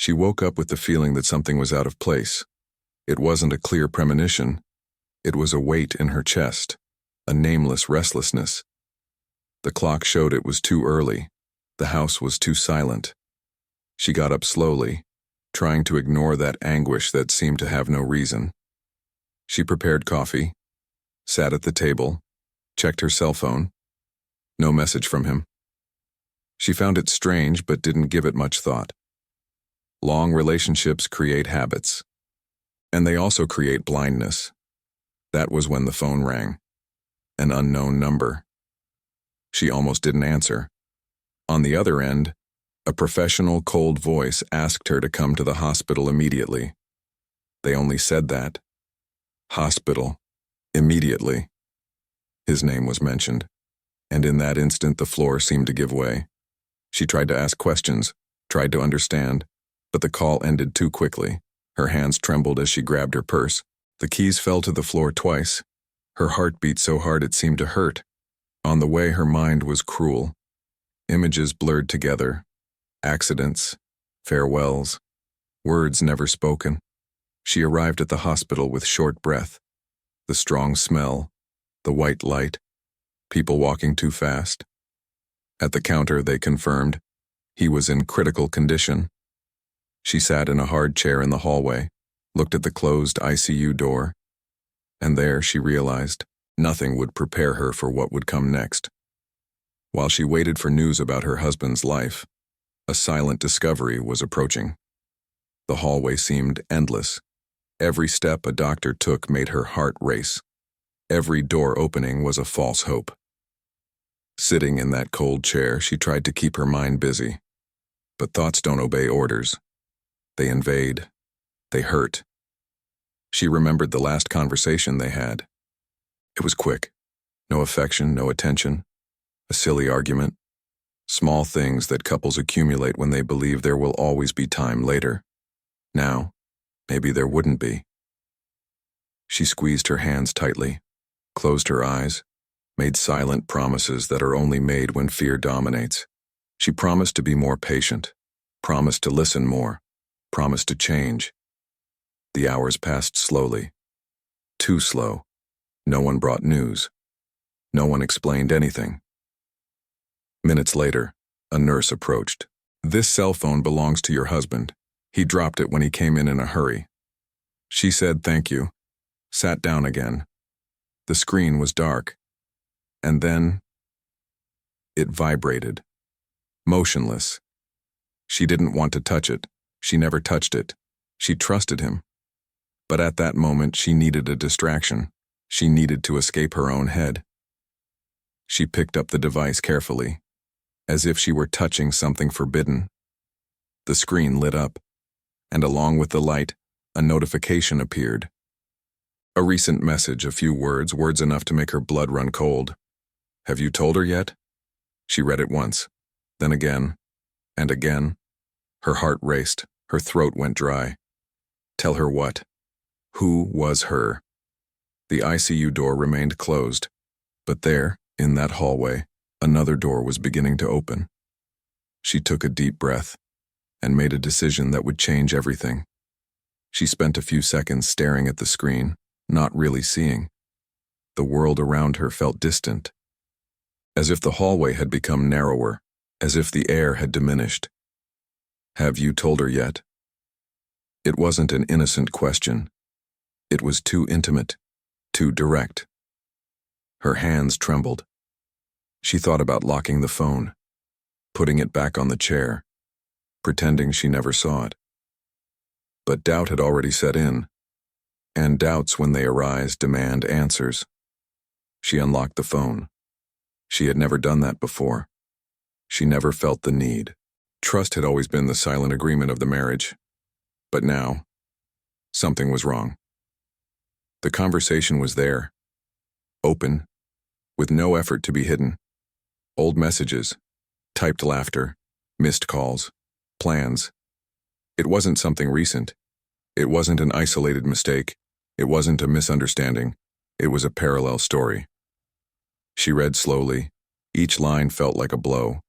She woke up with the feeling that something was out of place. It wasn't a clear premonition. It was a weight in her chest, a nameless restlessness. The clock showed it was too early. The house was too silent. She got up slowly, trying to ignore that anguish that seemed to have no reason. She prepared coffee, sat at the table, checked her cell phone. No message from him. She found it strange but didn't give it much thought. Long relationships create habits. And they also create blindness. That was when the phone rang. An unknown number. She almost didn't answer. On the other end, a professional, cold voice asked her to come to the hospital immediately. They only said that. Hospital. Immediately. His name was mentioned, and in that instant the floor seemed to give way. She tried to ask questions, tried to understand, but the call ended too quickly. Her hands trembled as she grabbed her purse. The keys fell to the floor twice. Her heart beat so hard it seemed to hurt. On the way, her mind was cruel. Images blurred together. Accidents, farewells, words never spoken. She arrived at the hospital with short breath. The strong smell, the white light, people walking too fast. At the counter, they confirmed he was in critical condition. She sat in a hard chair in the hallway, looked at the closed ICU door, and there she realized nothing would prepare her for what would come next. While she waited for news about her husband's life, a silent discovery was approaching. The hallway seemed endless. Every step a doctor took made her heart race. Every door opening was a false hope. Sitting in that cold chair, she tried to keep her mind busy. But thoughts don't obey orders. They invade. They hurt. She remembered the last conversation they had. It was quick. No affection, no attention. A silly argument. Small things that couples accumulate when they believe there will always be time later. Now, maybe there wouldn't be. She squeezed her hands tightly, closed her eyes, made silent promises that are only made when fear dominates. She promised to be more patient, promised to listen more, promised to change. The hours passed slowly. Too slow. No one brought news. No one explained anything. Minutes later, a nurse approached. "This cell phone belongs to your husband. He dropped it when he came in a hurry." She said thank you, sat down again. The screen was dark. And then it vibrated. Motionless. She didn't want to touch it. She never touched it. She trusted him. But at that moment, she needed a distraction. She needed to escape her own head. She picked up the device carefully, as if she were touching something forbidden. The screen lit up, and along with the light, a notification appeared. A recent message, a few words enough to make her blood run cold. "Have you told her yet?" She read it once, then again, and again. Her heart raced, her throat went dry. Tell her what? Who was her? The ICU door remained closed, but there, in that hallway, another door was beginning to open. She took a deep breath and made a decision that would change everything. She spent a few seconds staring at the screen, not really seeing. The world around her felt distant, as if the hallway had become narrower, as if the air had diminished. "Have you told her yet?" It wasn't an innocent question. It was too intimate, too direct. Her hands trembled. She thought about locking the phone, putting it back on the chair, pretending she never saw it. But doubt had already set in, and doubts, when they arise, demand answers. She unlocked the phone. She had never done that before. She never felt the need. Trust had always been the silent agreement of the marriage. But now, something was wrong. The conversation was there, open, with no effort to be hidden. Old messages, typed laughter, missed calls, plans. It wasn't something recent. It wasn't an isolated mistake. It wasn't a misunderstanding. It was a parallel story. She read slowly. Each line felt like a blow.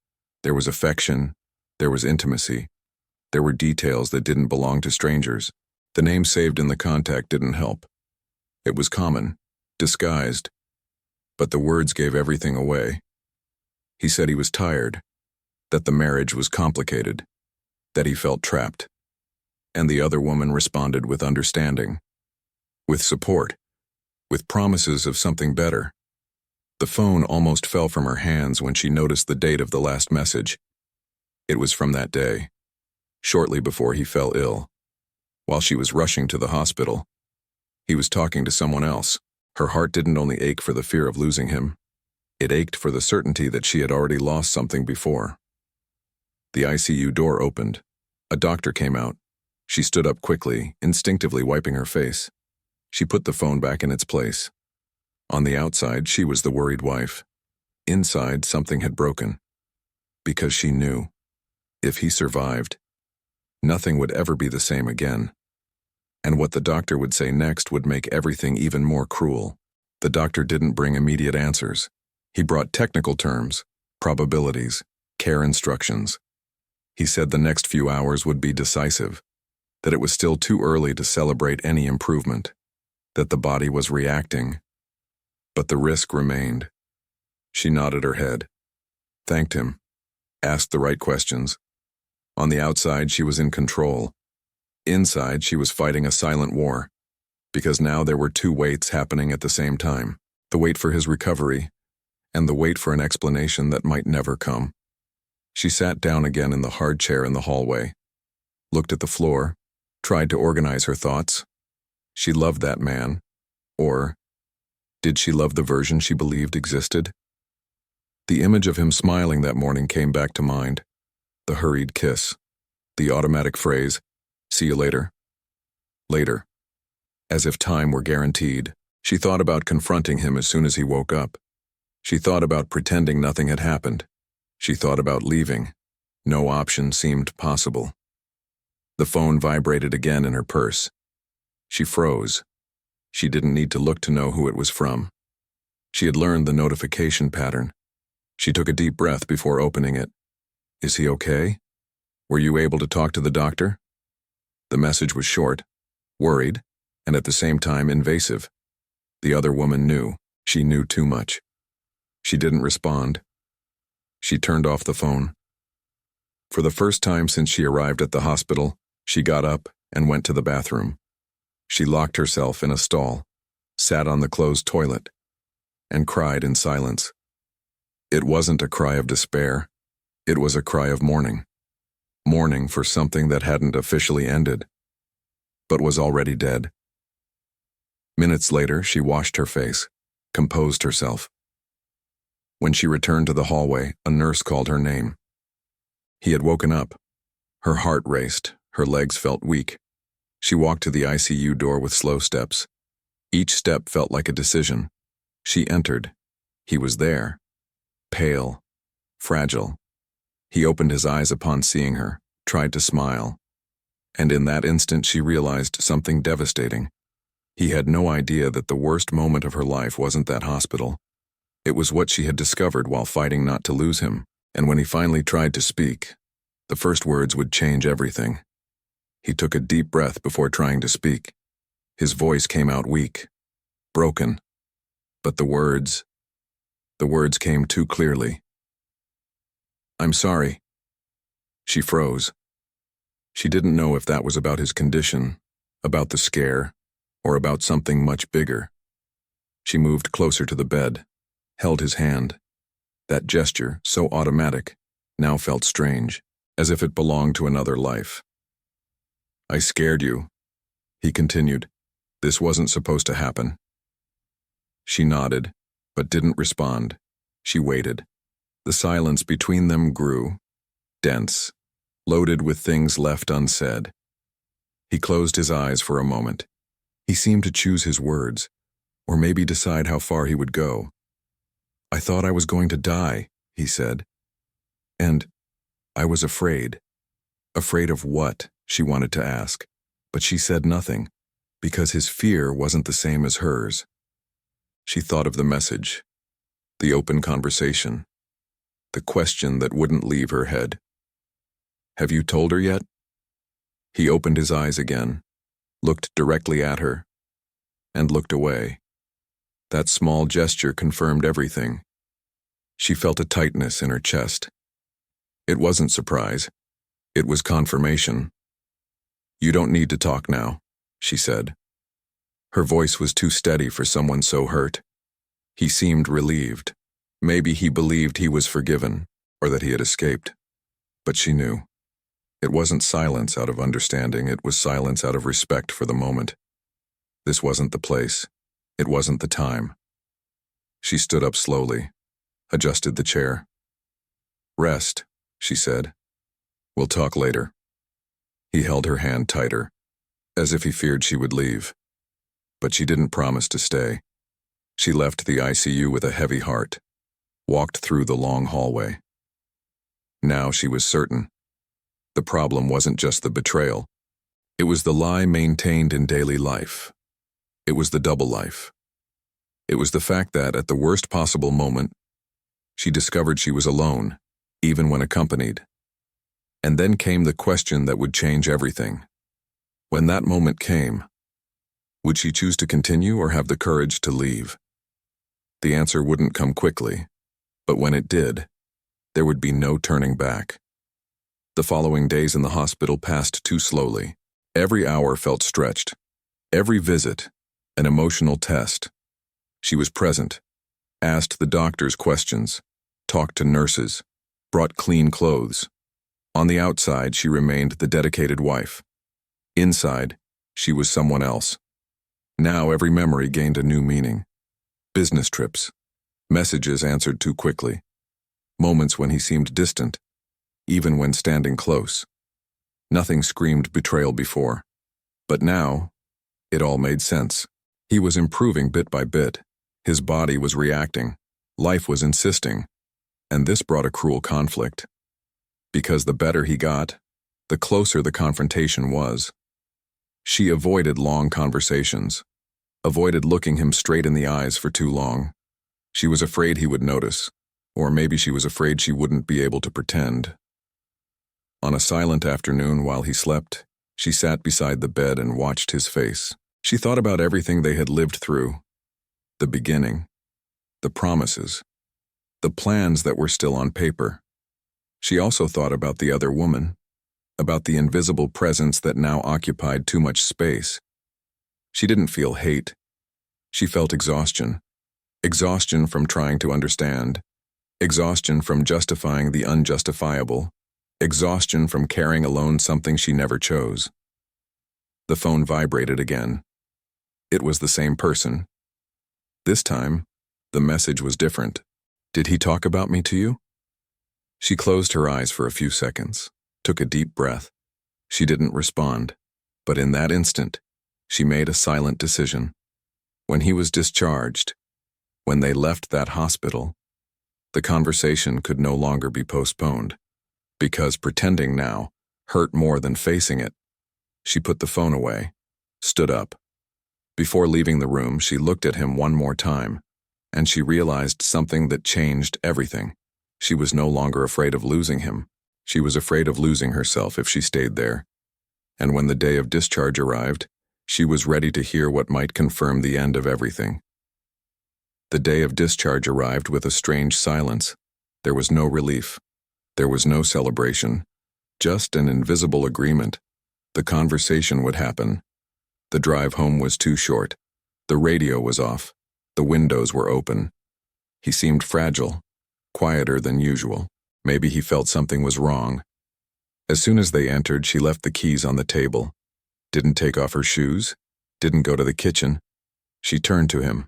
There was affection. There was intimacy. There were details that didn't belong to strangers. The name saved in the contact didn't help. It was common, disguised, but the words gave everything away. He said he was tired, that the marriage was complicated, that he felt trapped. And the other woman responded with understanding, with support, with promises of something better. The phone almost fell from her hands when she noticed the date of the last message. It was from that day, shortly before he fell ill. While she was rushing to the hospital, he was talking to someone else. Her heart didn't only ache for the fear of losing him. It ached for the certainty that she had already lost something before. The ICU door opened. A doctor came out. She stood up quickly, instinctively wiping her face. She put the phone back in its place. On the outside, she was the worried wife. Inside, something had broken. Because she knew, if he survived, nothing would ever be the same again. And what the doctor would say next would make everything even more cruel. The doctor didn't bring immediate answers. He brought technical terms, probabilities, care instructions. He said the next few hours would be decisive, that it was still too early to celebrate any improvement, that the body was reacting. But the risk remained. She nodded her head, thanked him, asked the right questions. On the outside, she was in control. Inside, she was fighting a silent war, because now there were two weights happening at the same time, the wait for his recovery and the wait for an explanation that might never come. She sat down again in the hard chair in the hallway, looked at the floor, tried to organize her thoughts. She loved that man, or did she love the version she believed existed? The image of him smiling that morning came back to mind, the hurried kiss, the automatic phrase, "See you later." Later. As if time were guaranteed. She thought about confronting him as soon as he woke up. She thought about pretending nothing had happened. She thought about leaving. No option seemed possible. The phone vibrated again in her purse. She froze. She didn't need to look to know who it was from. She had learned the notification pattern. She took a deep breath before opening it. "Is he okay? Were you able to talk to the doctor?" The message was short, worried, and at the same time invasive. The other woman knew. She knew too much. She didn't respond. She turned off the phone. For the first time since she arrived at the hospital, she got up and went to the bathroom. She locked herself in a stall, sat on the closed toilet, and cried in silence. It wasn't a cry of despair. It was a cry of mourning. Mourning for something that hadn't officially ended, but was already dead. Minutes later, she washed her face, composed herself. When she returned to the hallway, a nurse called her name. He had woken up. Her heart raced, her legs felt weak. She walked to the ICU door with slow steps. Each step felt like a decision. She entered. He was there, pale, fragile. He opened his eyes upon seeing her, tried to smile. And in that instant she realized something devastating. He had no idea that the worst moment of her life wasn't that hospital. It was what she had discovered while fighting not to lose him, and when he finally tried to speak, the first words would change everything. He took a deep breath before trying to speak. His voice came out weak, broken, but the words came too clearly. "I'm sorry." She froze. She didn't know if that was about his condition, about the scare, or about something much bigger. She moved closer to the bed, held his hand. That gesture, so automatic, now felt strange, as if it belonged to another life. "I scared you," he continued. "This wasn't supposed to happen." She nodded, but didn't respond. She waited. The silence between them grew, dense, loaded with things left unsaid. He closed his eyes for a moment. He seemed to choose his words, or maybe decide how far he would go. "I thought I was going to die," he said. "And I was afraid." Afraid of what, she wanted to ask, but she said nothing, because his fear wasn't the same as hers. She thought of the message, the open conversation, the question that wouldn't leave her head. "Have you told her yet?" He opened his eyes again, looked directly at her, and looked away. That small gesture confirmed everything. She felt a tightness in her chest. It wasn't surprise. It was confirmation. "You don't need to talk now," she said. Her voice was too steady for someone so hurt. He seemed relieved. Maybe he believed he was forgiven, or that he had escaped. But she knew. It wasn't silence out of understanding, it was silence out of respect for the moment. This wasn't the place. It wasn't the time. She stood up slowly, adjusted the chair. "Rest," she said. "We'll talk later." He held her hand tighter, as if he feared she would leave. But she didn't promise to stay. She left the ICU with a heavy heart, walked through the long hallway. Now she was certain. The problem wasn't just the betrayal. It was the lie maintained in daily life. It was the double life. It was the fact that, at the worst possible moment, she discovered she was alone, even when accompanied. And then came the question that would change everything. When that moment came, would she choose to continue or have the courage to leave? The answer wouldn't come quickly, but when it did, there would be no turning back. The following days in the hospital passed too slowly. Every hour felt stretched. Every visit, an emotional test. She was present, asked the doctors questions, talked to nurses, brought clean clothes. On the outside, she remained the dedicated wife. Inside, she was someone else. Now every memory gained a new meaning. Business trips, messages answered too quickly, moments when he seemed distant, even when standing close. Nothing screamed betrayal before, but now, it all made sense. He was improving bit by bit. His body was reacting. Life was insisting. And this brought a cruel conflict. Because the better he got, the closer the confrontation was. She avoided long conversations, avoided looking him straight in the eyes for too long. She was afraid he would notice, or maybe she was afraid she wouldn't be able to pretend. On a silent afternoon while he slept, she sat beside the bed and watched his face. She thought about everything they had lived through. The beginning, the promises, the plans that were still on paper. She also thought about the other woman, about the invisible presence that now occupied too much space. She didn't feel hate. She felt exhaustion. Exhaustion from trying to understand. Exhaustion from justifying the unjustifiable. Exhaustion from carrying alone something she never chose. The phone vibrated again. It was the same person. This time, the message was different. "Did he talk about me to you?" She closed her eyes for a few seconds, took a deep breath. She didn't respond, but in that instant, she made a silent decision. When he was discharged, when they left that hospital, the conversation could no longer be postponed, because pretending now hurt more than facing it. She put the phone away, stood up. Before leaving the room, she looked at him one more time, and she realized something that changed everything. She was no longer afraid of losing him. She was afraid of losing herself if she stayed there. And when the day of discharge arrived, she was ready to hear what might confirm the end of everything. The day of discharge arrived with a strange silence. There was no relief. There was no celebration. Just an invisible agreement. The conversation would happen. The drive home was too short. The radio was off. The windows were open. He seemed fragile, quieter than usual. Maybe he felt something was wrong. As soon as they entered, she left the keys on the table. Didn't take off her shoes. Didn't go to the kitchen. She turned to him.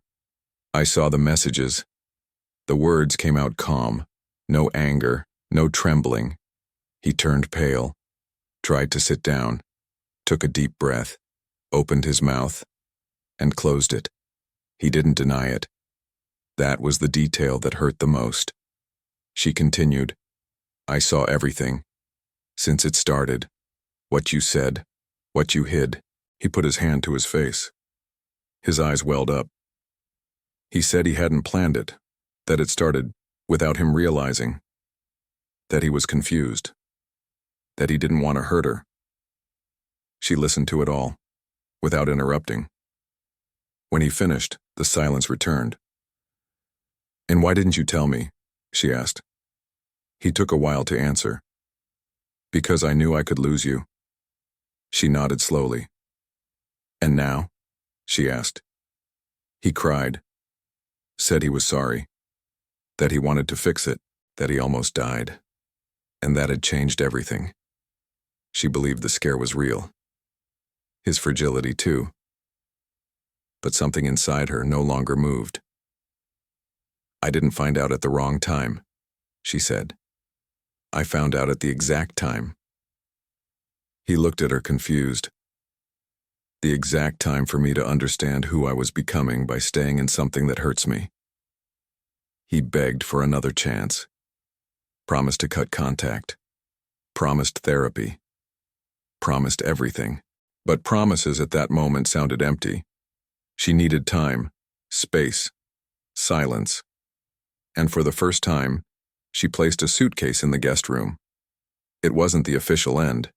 "I saw the messages." The words came out calm. No anger, no trembling. He turned pale, tried to sit down, took a deep breath, opened his mouth, and closed it. He didn't deny it. That was the detail that hurt the most. She continued, "I saw everything. Since it started. What you said. What you hid." He put his hand to his face. His eyes welled up. He said he hadn't planned it, that it started without him realizing, that he was confused, that he didn't want to hurt her. She listened to it all, without interrupting. When he finished, the silence returned. "And why didn't you tell me?" she asked. He took a while to answer. "Because I knew I could lose you." She nodded slowly. "And now?" she asked. He cried, said he was sorry, that he wanted to fix it, that he almost died, and that had changed everything. She believed the scare was real. His fragility, too. But something inside her no longer moved. "I didn't find out at the wrong time," she said. "I found out at the exact time." He looked at her confused. "The exact time for me to understand who I was becoming by staying in something that hurts me." He begged for another chance, promised to cut contact, promised therapy, promised everything. But promises at that moment sounded empty. She needed time, space, silence. And for the first time, she placed a suitcase in the guest room. It wasn't the official end,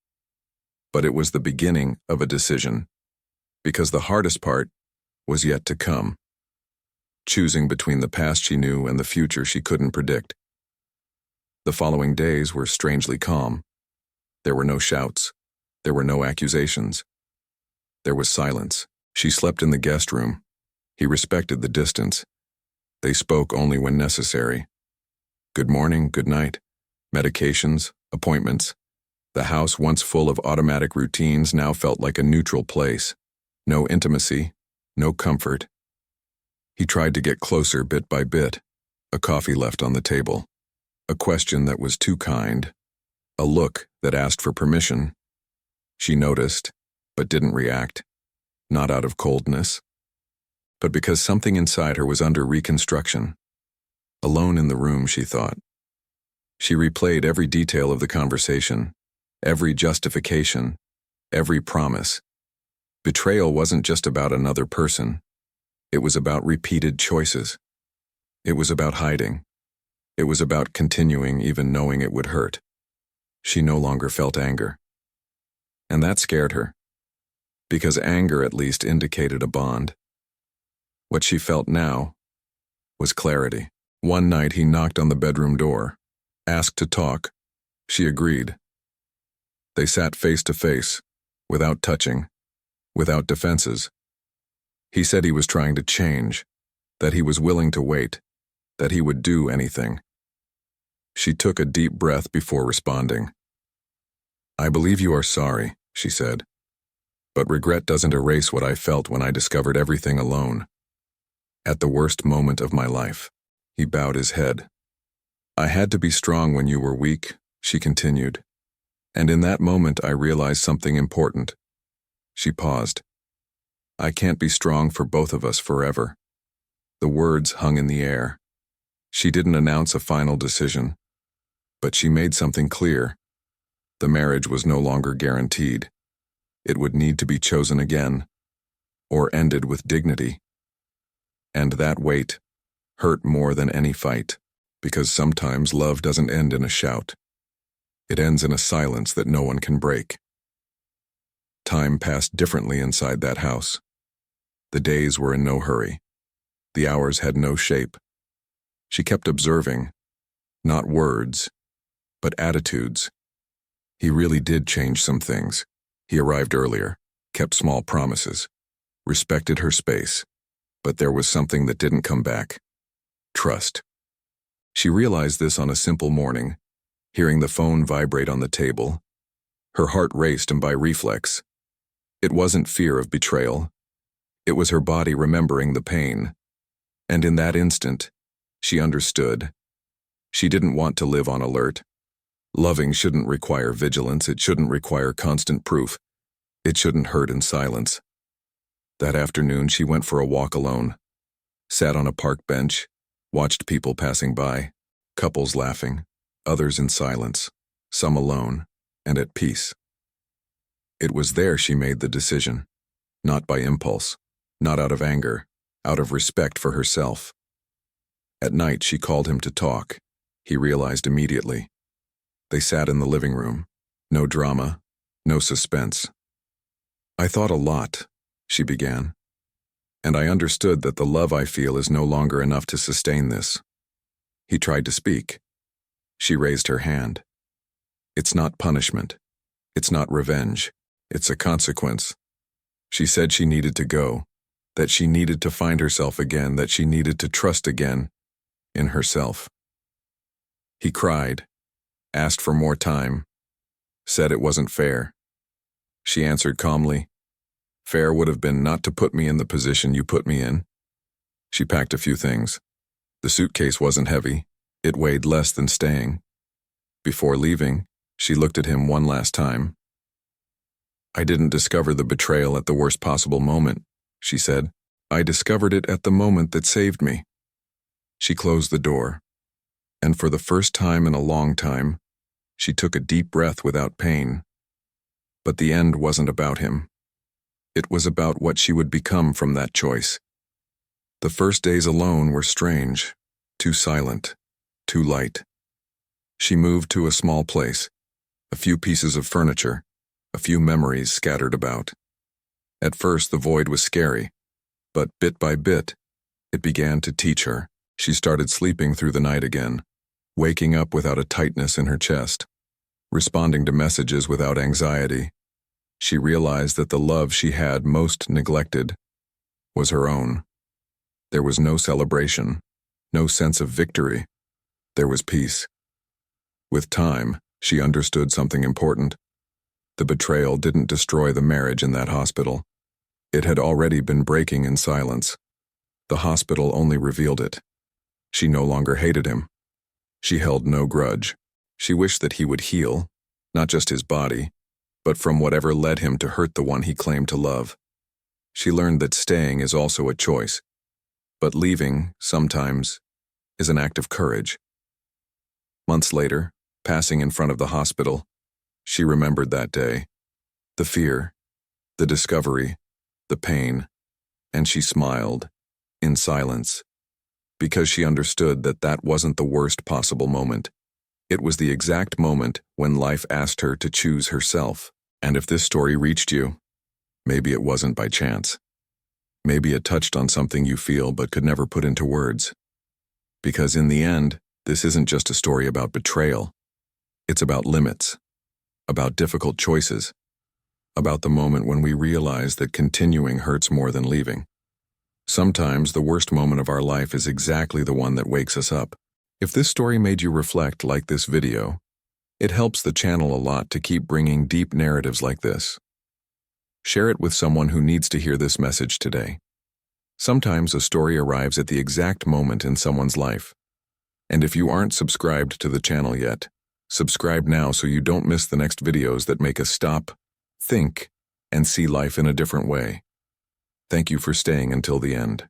but it was the beginning of a decision, because the hardest part was yet to come. Choosing between the past she knew and the future she couldn't predict. The following days were strangely calm. There were no shouts. There were no accusations. There was silence. She slept in the guest room. He respected the distance. They spoke only when necessary. Good morning, good night, medications, appointments. The house, once full of automatic routines, now felt like a neutral place. No intimacy, no comfort. He tried to get closer bit by bit. A coffee left on the table. A question that was too kind. A look that asked for permission. She noticed, but didn't react. Not out of coldness, but because something inside her was under reconstruction. Alone in the room, she thought. She replayed every detail of the conversation, every justification, every promise. Betrayal wasn't just about another person. It was about repeated choices. It was about hiding. It was about continuing even knowing it would hurt. She no longer felt anger. And that scared her, because anger at least indicated a bond. What she felt now was clarity. One night he knocked on the bedroom door, asked to talk. She agreed. They sat face to face, without touching, without defenses. He said he was trying to change, that he was willing to wait, that he would do anything. She took a deep breath before responding. "I believe you are sorry," she said. "But regret doesn't erase what I felt when I discovered everything alone. At the worst moment of my life." He bowed his head. "I had to be strong when you were weak," she continued. "And in that moment I realized something important." She paused. "I can't be strong for both of us forever." The words hung in the air. She didn't announce a final decision, but she made something clear. The marriage was no longer guaranteed. It would need to be chosen again, or ended with dignity. And that weight hurt more than any fight, because sometimes love doesn't end in a shout. It ends in a silence that no one can break. Time passed differently inside that house. The days were in no hurry. The hours had no shape. She kept observing, not words, but attitudes. He really did change some things. He arrived earlier, kept small promises, respected her space, but there was something that didn't come back. Trust. She realized this on a simple morning, hearing the phone vibrate on the table. Her heart raced, and by reflex. It wasn't fear of betrayal. It was her body remembering the pain. And in that instant, she understood. She didn't want to live on alert. Loving shouldn't require vigilance. It shouldn't require constant proof. It shouldn't hurt in silence. That afternoon, she went for a walk alone, sat on a park bench, watched people passing by, couples laughing, others in silence, some alone, and at peace. It was there she made the decision, not by impulse, not out of anger, out of respect for herself. At night, she called him to talk. He realized immediately. They sat in the living room. No drama, no suspense. I thought a lot, she began, and I understood that the love I feel is no longer enough to sustain this. He tried to speak. She raised her hand. It's not punishment. It's not revenge. It's a consequence. She said she needed to go, that she needed to find herself again, that she needed to trust again in herself. He cried, asked for more time, said it wasn't fair. She answered calmly, fair would have been not to put me in the position you put me in. She packed a few things. The suitcase wasn't heavy. It weighed less than staying. Before leaving, she looked at him one last time. I didn't discover the betrayal at the worst possible moment, she said. I discovered it at the moment that saved me. She closed the door, and for the first time in a long time, she took a deep breath without pain. But the end wasn't about him. It was about what she would become from that choice. The first days alone were strange, too silent, too light. She moved to a small place, a few pieces of furniture, a few memories scattered about. At first the void was scary, but bit by bit, it began to teach her. She started sleeping through the night again, waking up without a tightness in her chest, responding to messages without anxiety. She realized that the love she had most neglected was her own. There was no celebration, no sense of victory. There was peace. With time, she understood something important. The betrayal didn't destroy the marriage in that hospital. It had already been breaking in silence. The hospital only revealed it. She no longer hated him. She held no grudge. She wished that he would heal, not just his body, but from whatever led him to hurt the one he claimed to love. She learned that staying is also a choice, but leaving, sometimes, is an act of courage. Months later, passing in front of the hospital, she remembered that day, the fear, the discovery, the pain, and she smiled, in silence, because she understood that that wasn't the worst possible moment. It was the exact moment when life asked her to choose herself. And if this story reached you, maybe it wasn't by chance. Maybe it touched on something you feel but could never put into words. Because in the end, this isn't just a story about betrayal. It's about limits, about difficult choices, about the moment when we realize that continuing hurts more than leaving. Sometimes the worst moment of our life is exactly the one that wakes us up. If this story made you reflect like this video, it helps the channel a lot to keep bringing deep narratives like this. Share it with someone who needs to hear this message today. Sometimes a story arrives at the exact moment in someone's life. And if you aren't subscribed to the channel yet, subscribe now so you don't miss the next videos that make us stop, think, and see life in a different way. Thank you for staying until the end.